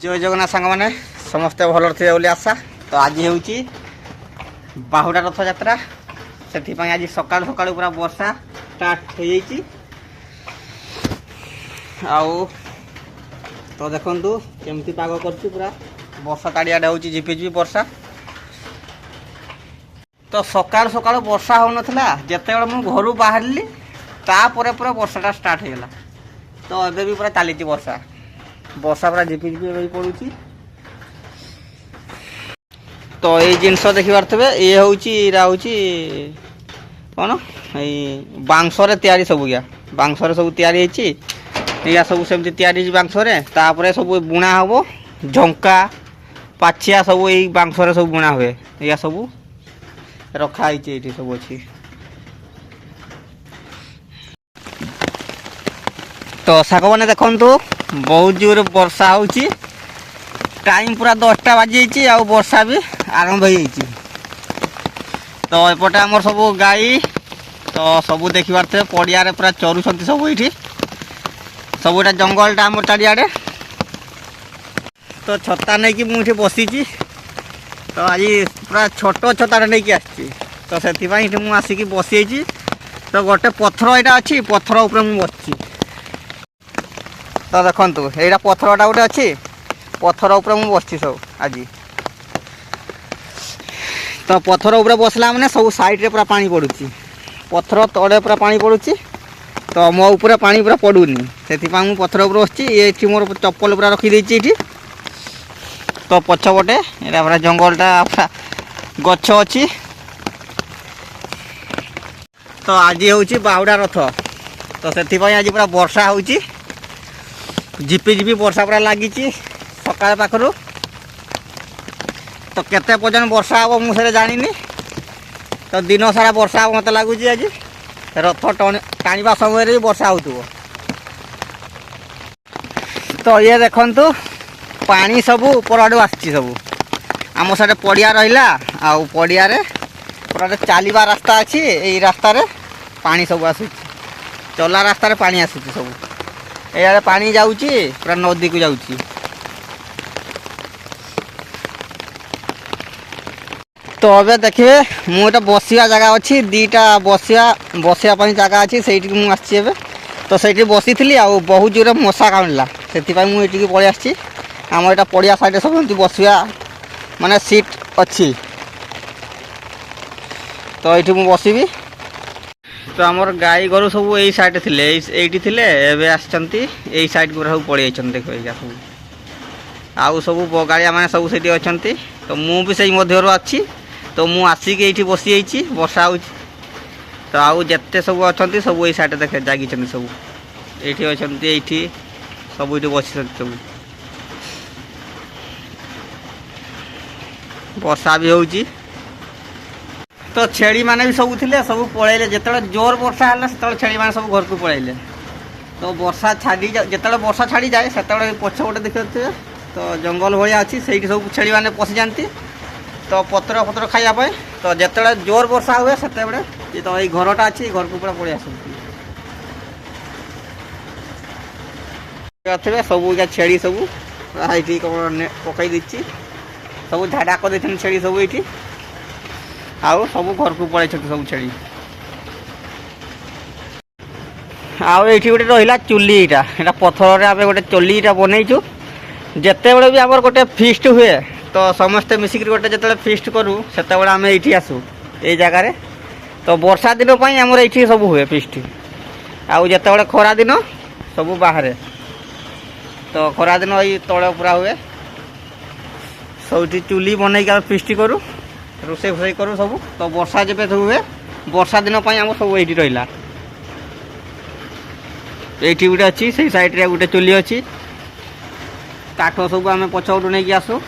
जय जगन्नाथ सांग मैंने समस्ते भल थे बोली आशा। तो आज हूँ बाहुड़ा रथ यात्रा से आज सकाल सकाल पूरा वर्षा स्टार्ट हो जाइए। तो देखु केमती पाग कर पूरा वर्षा चारियाडे हूँ झिपिझिपि वर्षा। तो सकाल सकाल वर्षा हो नाला जिते मुझे घर बाहर तापर पूरा वर्षाटा स्टार्ट हो गला। तो एबे भी पूरा चली वर्षा वर्षा पूरा झिपिझिपि पड़ू। तो ये जिनस देखिपे ये हूँ कौन ये बांसरे तैयारी सब या बांसरे सब तैयारी या सब सेमती तैयारी बांसरे तापर सब बुणा हम झंका पाछिया सब यही बांसरे सब बुणा हुए या सब रखाई सब अच्छी। तो साक मैंने देखु बहुत जोर वर्षा हो टाइम पूरा 10टा बाजी आ वर्षा भी आरंभ हो। तो एपटे आमर सब गाई तो सब देखी पारे पड़िया पूरा चरुंट सब ये सब यहाँ जंगलटा आम चारियाडे। तो छता नहीं कि मुझे बसी तो आज पूरा छोट छता नहीं कि आसी तो से आसिक बसी। तो गोटे पथर यहाँ अच्छी पथर उपर मुझे बसी। तो देखु यहाँ पथरटा गोटे अच्छी पथर उपर मुझे बस सब आज। तो पथर उपर बसला मैंने सब साइड रे पूरा पानी पड़ू पथर तले पूरा पानी पड़ू। तो मो ऊपर पानी पूरा पड़ूनी से मुझे पथर उपर बस ये मोर चप्पल पूरा रखीदे। तो पछपटे यहाँ पूरा जंगलटा पूरा गछ अच्छी। तो आज हूँ बाहुड़ा रथ तो से आज पूरा वर्षा हो झिपिझिपि वर्षा पूरा लगी सकाल पाखर। तो केते पर्यटन वर्षा हम मुझे जानी। तो दिन सारा वर्षा मत लगुच आज रथ टाणा समय भी वर्षा हो। तो ये देखु पानी सब ऊपर आड़ू आसी सब आम साइड पड़िया रहा आउ पड़िया पूरा चलवा रास्ता अच्छी यही रास्तार पानी सब आस चला रास्तार पानी आस सब ये पानी जाऊँगी पूरा नदी को जाऊँगी। तो अबे देखिए मुझे बसिया जगह अच्छी दीटा बसिया जगह अच्छी से मुझे तो से बसी थी आ बहुत जोर मशा कामड़ा से मुझे पलि आसी। आम यहाँ पड़िया साइड सब एमती बसिया माने सीट अच्छी तो ये मुझे बसबि। तो आमर गाई गोरु सब यही साइड थे ये आसई साइड गुरा सब पड़े देख सब आउ सब बगाड़िया मैंने सब से अच्छा। तो मुझे से मध्य अच्छी तो मुझे आसिक ये बसी वर्षा हो। तो आउ जिते सब अच्छा सब ये साइड देखे जागी सब ये अच्छा ये सब ये बस सब वर्षा भी हो। तो छेड़ी माने भी सब थे सब पलैले जिते जोर वर्षा है से छेड़ी मैंने सब घर को पलैले। तो वर्षा छाड़ी जिते वर्षा छाड़ी जाए से पछपटे देखते तो जंगल भाया अच्छी से सब छेड़ी मैंने पशि जाती तो पत्र पत्र खायापी। तो जिते जोर वर्षा हुए से तो ये घरटा अच्छी घर को पूरा पलि आस सब या छेड़ी सब ये पकई दी सब झाड़ा कर दे छेड़ी सब ये आउ सब घर को पलि सब छेड़ी। आउ ये गोटे रहा चुली यहाँ पथर आम गोटे चुली बनईचु जिते बड़े भी आम गोटे फिस्ट हुए तो समस्ते मिसिक गोटे जो फिस्ट करूँ से आम ये आसू ये जगार। तो वर्षा दिन आमर ये सब हुए फिस्ट आउ जिते बड़े खरा दिन सब बाहर। तो खरा दिन ये तले पूरा हुए सब चुली बनई फिस्ट करूँ रोसे फोसई करूँ सब। तो वर्षा जब हुए वर्षा दिन आम सब ये रहा ये गोटे अच्छी से साइड रे गोटे चुली अच्छी काठ सब आम पछपटू नहीं आसू।